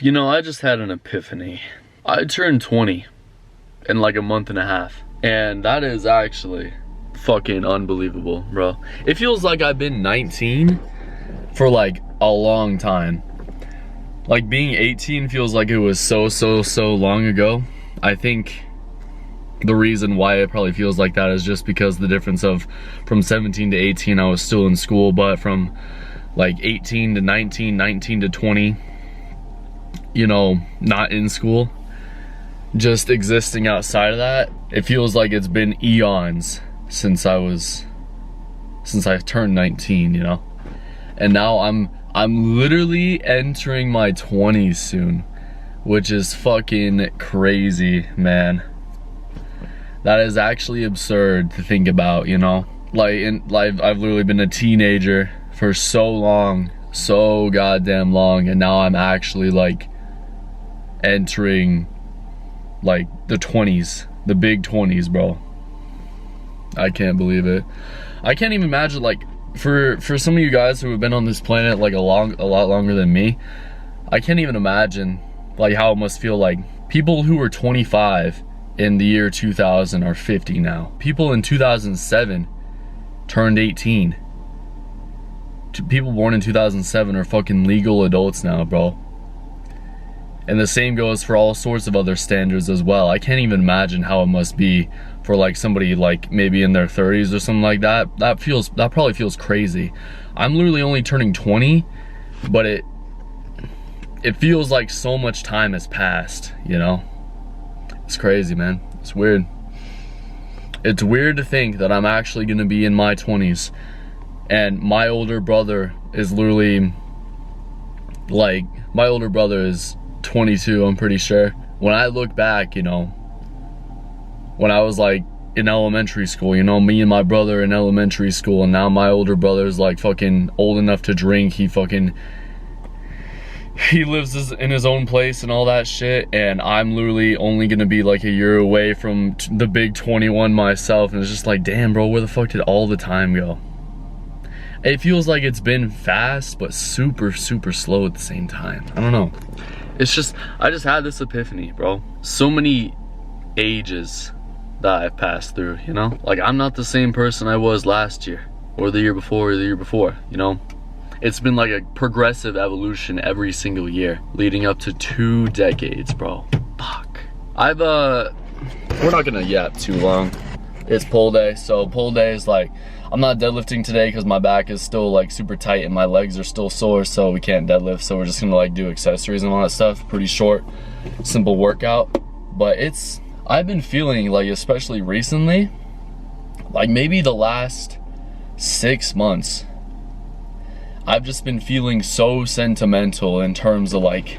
You know, I just had an epiphany. I turned 20 in like a month and a half, and that is actually fucking unbelievable, bro. It feels like I've been 19 for like a long time. Like being 18 feels like it was so long ago. I think the reason why it probably feels like that is just because the difference of from 17 to 18 I was still in school, but from like 18 to 19, 19 to 20, you know, not in school, just existing outside of that, it feels like it's been eons since I turned 19, you know. And now I'm literally entering my 20s soon, which is fucking crazy, man. That is actually absurd to think about, you know. Like, I've literally been a teenager for so long, so goddamn long, and now I'm actually like entering like the 20s, the big 20s, bro. I can't believe it. I can't even imagine, like, for some of you guys who have been on this planet like a lot longer than me, I can't even imagine like how it must feel like people who were 25 in the year 2000 are 50 now. People in 2007 turned 18. People born in 2007 are fucking legal adults now, bro. And the same goes for all sorts of other standards as well. I can't even imagine how it must be for like somebody like maybe in their 30s or something like that. That probably feels crazy. I'm literally only turning 20, but it feels like so much time has passed, you know? It's crazy, man. It's weird. It's weird to think that I'm actually gonna be in my 20s, and my older brother is literally like, my older brother is 22, I'm pretty sure. When I look back, you know, when I was like in elementary school, you know, me and my brother in elementary school, and now my older brother's like fucking old enough to drink. He lives in his own place and all that shit, and I'm literally only gonna be like a year away from the big 21 myself, and it's just like, damn, bro, where the fuck did all the time go? It feels like it's been fast, but super slow at the same time. I don't know. It's just, I just had this epiphany, bro. So many ages that I've passed through, you know? Like, I'm not the same person I was last year, or the year before, or the year before, you know? It's been like a progressive evolution every single year, leading up to 2 decades, bro. Fuck. We're not gonna yap too long. It's pull day, so pull day is like, I'm not deadlifting today because my back is still like super tight and my legs are still sore, so we can't deadlift, so we're just gonna like do accessories and all that stuff. Pretty short, simple workout. But I've been feeling like, especially recently, like maybe the last 6 months, I've just been feeling so sentimental in terms of like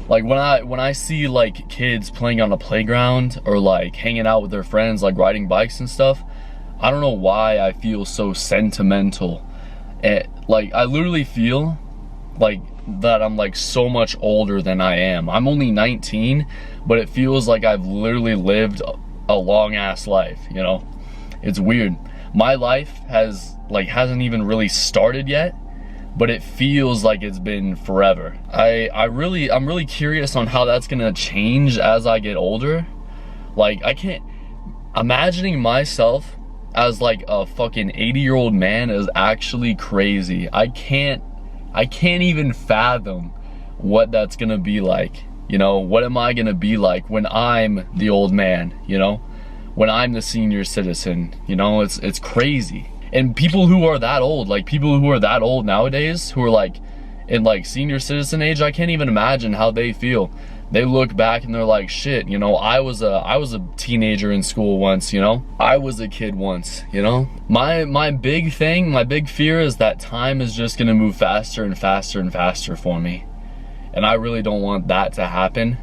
when I see like kids playing on a playground or like hanging out with their friends, like riding bikes and stuff, I don't know why I feel so sentimental. Like, I literally feel like that I'm like so much older than I am. I'm only 19, but it feels like I've literally lived a long ass life, you know? It's weird. My life hasn't even really started yet, but it feels like it's been forever. I'm really curious on how that's gonna change as I get older. Like, imagining myself as like a fucking 80-year-old man is actually crazy. I can't even fathom what that's gonna be like, you know? What am I gonna be like when I'm the old man, you know? When I'm the senior citizen, you know? It's crazy. And people who are that old, like people who are that old nowadays, who are like in like senior citizen age, I can't even imagine how they feel. They look back and they're like, shit, you know, I was a teenager in school once, you know? I was a kid once, you know? My big fear is that time is just gonna move faster and faster and faster for me. And I really don't want that to happen,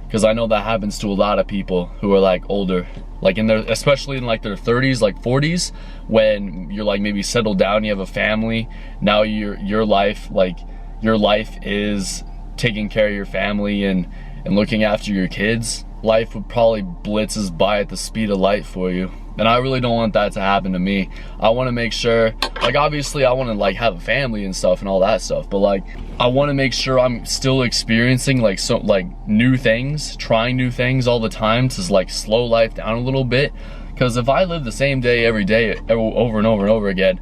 because I know that happens to a lot of people who are like older, like especially in like their 30s, like 40s, when you're like maybe settled down, you have a family. Now your life is taking care of your family and looking after your kids. Life would probably blitzes by at the speed of light for you. And I really don't want that to happen to me. I want to make sure, like, obviously I want to like have a family and stuff and all that stuff, but like I want to make sure I'm still experiencing like new things, trying new things all the time to like slow life down a little bit. Because if I live the same day every day over and over and over again,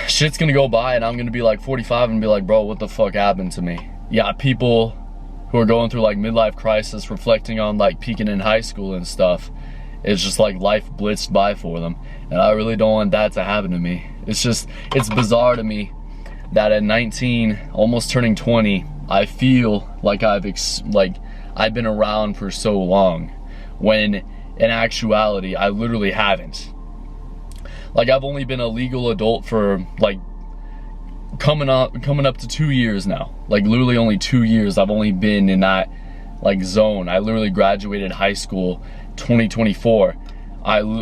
shit's gonna go by and I'm gonna be like 45 and be like, bro, what the fuck happened to me? Yeah, people who are going through like midlife crisis, reflecting on like peaking in high school and stuff, it's just like life blitzed by for them. And I really don't want that to happen to me. It's bizarre to me that at 19, almost turning 20, I feel like I've been around for so long, when in actuality, I literally haven't. Like, I've only been a legal adult for like coming up to 2 years now. Like literally only 2 years I've only been in that like zone. I literally graduated high school 2024.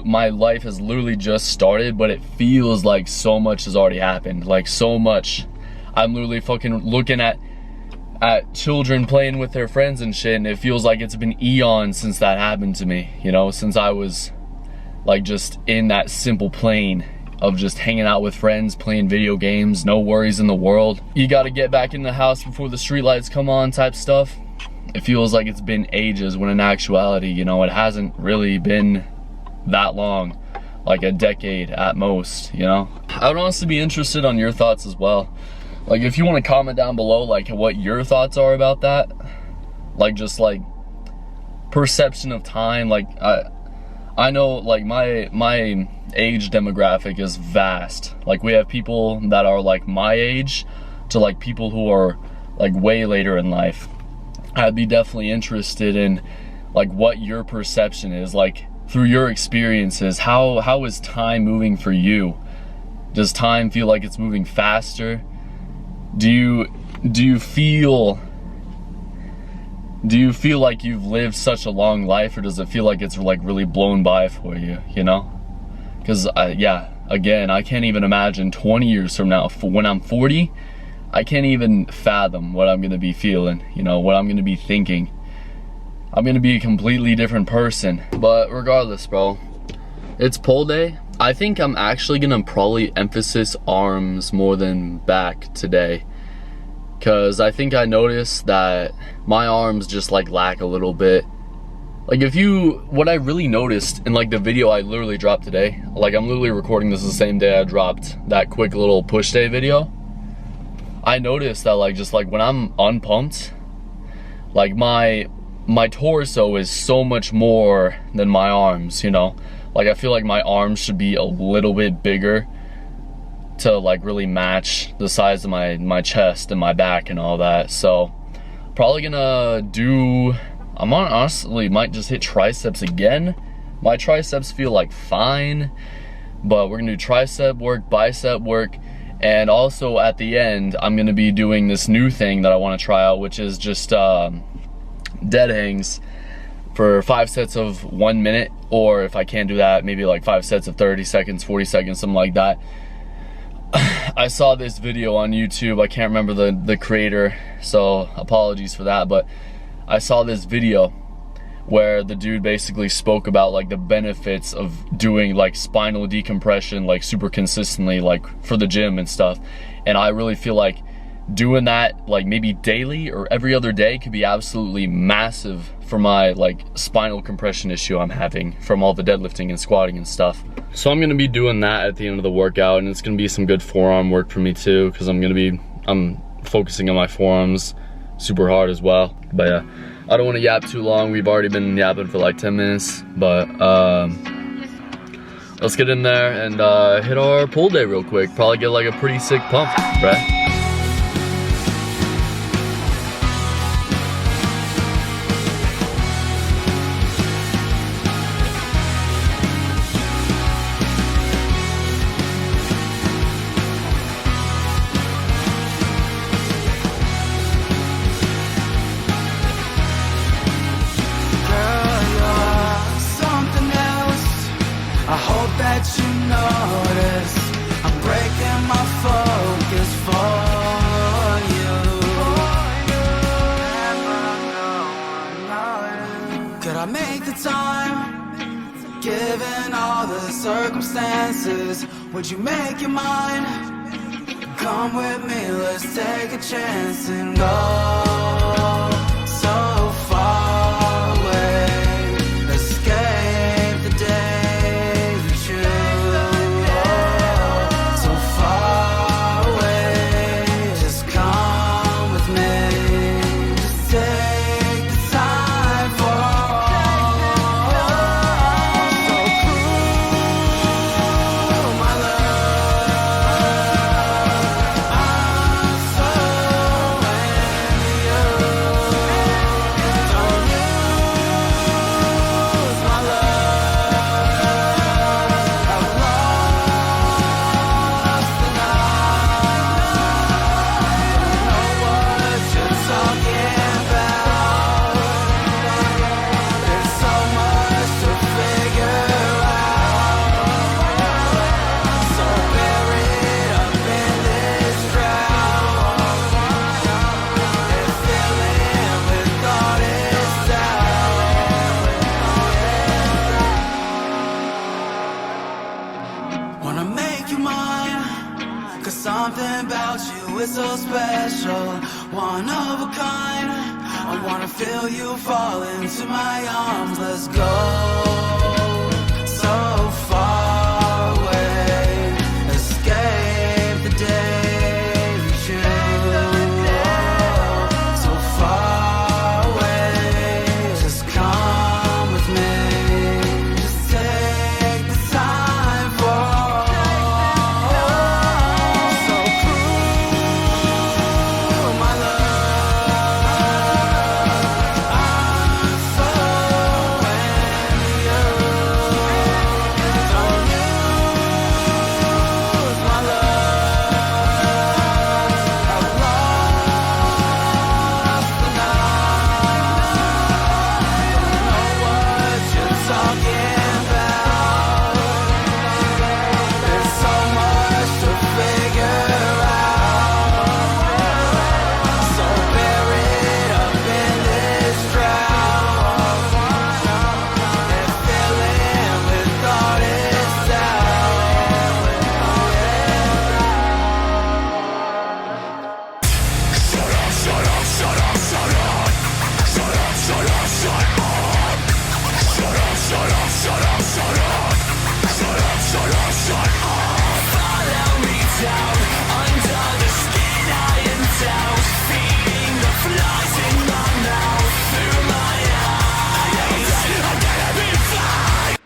My life has literally just started, but it feels like so much has already happened. Like so much. I'm literally fucking looking at children playing with their friends and shit, and it feels like it's been eons since that happened to me, you know, since I was like just in that simple plane of just hanging out with friends, playing video games, no worries in the world. You gotta get back in the house before the streetlights come on type stuff. It feels like it's been ages, when in actuality, you know, it hasn't really been that long, like a decade at most, you know. I would honestly be interested on your thoughts as well. Like if you want to comment down below like what your thoughts are about that, like just like perception of time. Like I know like my age demographic is vast. Like we have people that are like my age to like people who are like way later in life. I'd be definitely interested in like what your perception is, like through your experiences. How is time moving for you? Does time feel like it's moving faster? Do you feel like you've lived such a long life, or does it feel like it's like really blown by for you, you know? Because yeah, again, I can't even imagine 20 years from now, when I'm 40, I can't even fathom what I'm gonna be feeling, you know, what I'm gonna be thinking. I'm gonna be a completely different person. But regardless, bro, it's pull day. I think I'm actually gonna probably emphasis arms more than back today, because I think I noticed that my arms just like lack a little bit. Like what I really noticed in like the video I literally dropped today, like I'm literally recording this the same day I dropped that quick little push day video. I noticed that like just like when I'm unpumped, like my torso is so much more than my arms, you know? Like I feel like my arms should be a little bit bigger to like really match the size of my chest and my back and all that. So probably gonna do, honestly might just hit triceps again. My triceps feel like fine, but we're gonna do tricep work, bicep work, and also at the end I'm gonna be doing this new thing that I want to try out, which is just dead hangs for 5 sets of 1 minute, or if I can't do that, maybe like 5 sets of 30 seconds, 40 seconds, something like that. I saw this video on YouTube, I can't remember the creator, so apologies for that, but I saw this video where the dude basically spoke about like the benefits of doing like spinal decompression like super consistently, like for the gym and stuff. And I really feel like doing that like maybe daily or every other day could be absolutely massive for my like spinal compression issue I'm having from all the deadlifting and squatting and stuff. So I'm gonna be doing that at the end of the workout, and it's gonna be some good forearm work for me too, because I'm focusing on my forearms super hard as well. But yeah, I don't want to yap too long. We've already been yapping for like 10 minutes, but let's get in there and hit our pull day real quick. Probably get like a pretty sick pump, right? I hope that you notice I'm breaking my focus for given all the circumstances, would you make your mind? Come with me, let's take a chance and go so far away. Escape the days we choose. So far away, just come with me. Just take the time for something about you is so special, one of a kind. I wanna feel you fall into my arms. Let's go so far away. Escape the days we choose. So far away, just come with me. Just take the time for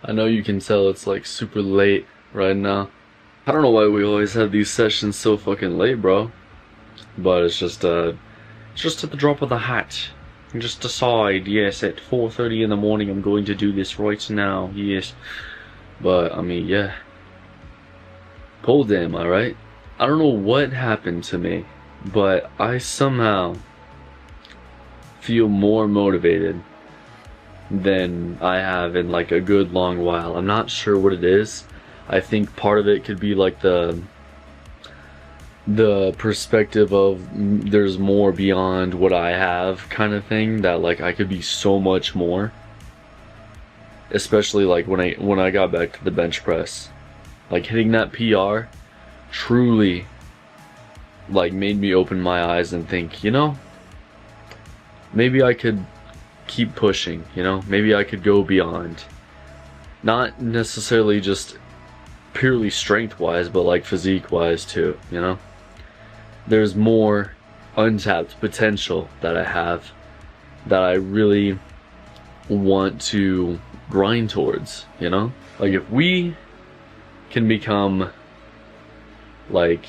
I know you can tell it's like super late right now. I don't know why we always have these sessions so fucking late, bro. But it's just at the drop of the hat. You just decide, yes, at 4:30 in the morning I'm going to do this right now, yes. But, I mean, yeah. Pole damn, alright? I don't know what happened to me, but I somehow feel more motivated than I have in like a good long while. I'm not sure what it is. I think part of it could be like the perspective of there's more beyond what I have kind of thing, that like I could be so much more. Especially like when I got back to the bench press. Like hitting that PR truly like made me open my eyes and think, you know, maybe I could keep pushing, you know, maybe I could go beyond. Not necessarily just purely strength wise, but like physique wise too, you know. There's more untapped potential that I have that I really want to grind towards, you know. Like if we can become like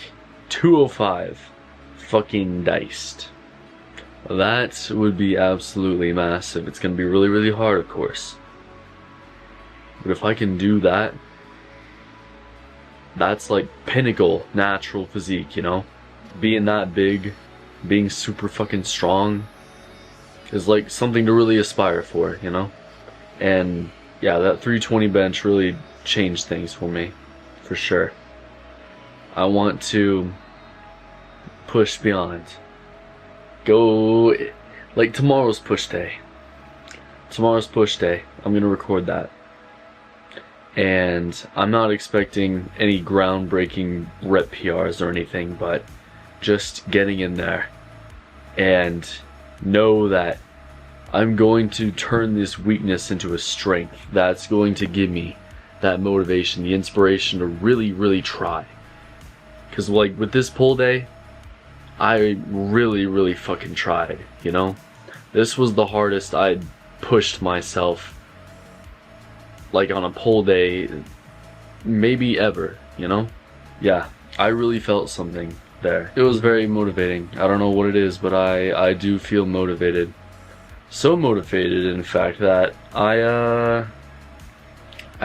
205 fucking diced, that would be absolutely massive. It's gonna be really, really hard, of course. But if I can do that, that's like pinnacle natural physique, you know? Being that big, being super fucking strong is like something to really aspire for, you know? And yeah, that 320 bench really changed things for me, for sure. I want to push beyond. Go, like tomorrow's push day. Tomorrow's push day. I'm gonna record that. And I'm not expecting any groundbreaking rep PRs or anything, but just getting in there and know that I'm going to turn this weakness into a strength that's going to give me that motivation, the inspiration to really, really try. Because like with this pull day, I really, really fucking tried, you know? This was the hardest I'd pushed myself like on a pull day maybe ever, you know? Yeah, I really felt something there. It was very motivating. I don't know what it is, but I do feel motivated. So motivated, in fact, that I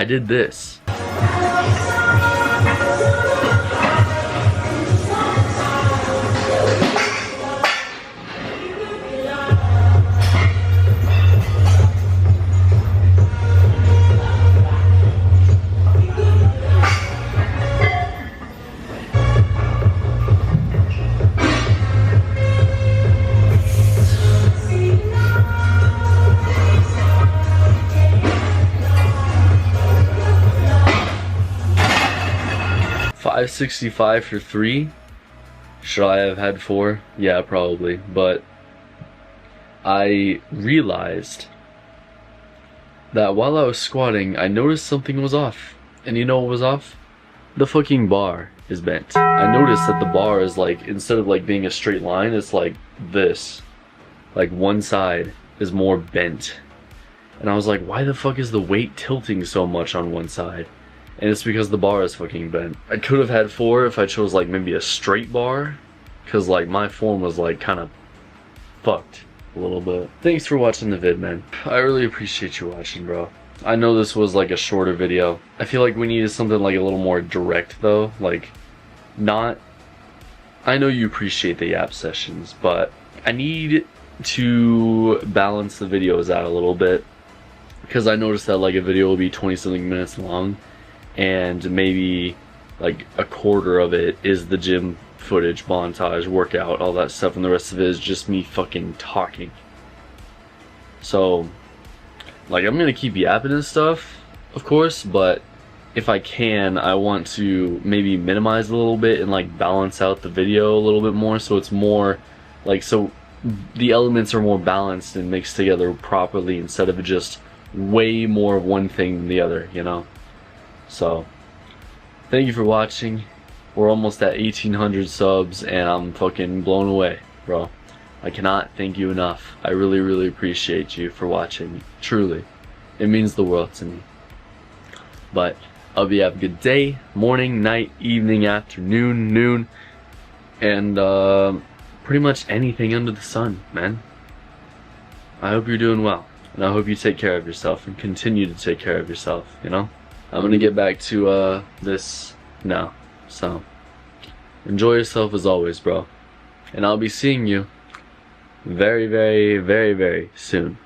did this. 565 for 3. Should I have had 4? Yeah, probably. But I realized that while I was squatting, I noticed something was off. And you know what was off? The fucking bar is bent. I noticed that the bar is like, instead of like being a straight line, it's like this. Like one side is more bent. And I was like, why the fuck is the weight tilting so much on one side? And it's because the bar is fucking bent. I could have had 4 if I chose like maybe a straight bar, cause like my form was like kind of fucked a little bit. Thanks for watching the vid, man. I really appreciate you watching, bro. I know this was like a shorter video. I feel like we needed something like a little more direct though, like not, I know you appreciate the yap sessions, but I need to balance the videos out a little bit, because I noticed that like a video will be 20 something minutes long and maybe like a quarter of it is the gym footage, montage, workout, all that stuff, and the rest of it is just me fucking talking. So like I'm gonna keep yapping and stuff, of course, but if I can, I want to maybe minimize a little bit and like balance out the video a little bit more, so it's more like, so the elements are more balanced and mixed together properly instead of just way more of one thing than the other, you know? So thank you for watching. We're almost at 1,800 subs and I'm fucking blown away, bro. I cannot thank you enough. I really, really appreciate you for watching. Truly. It means the world to me. But I hope you have a good day, morning, night, evening, afternoon, noon, and pretty much anything under the sun, man. I hope you're doing well. And I hope you take care of yourself and continue to take care of yourself, you know? I'm gonna get back to this now. So enjoy yourself as always, bro. And I'll be seeing you very, very, very, very soon.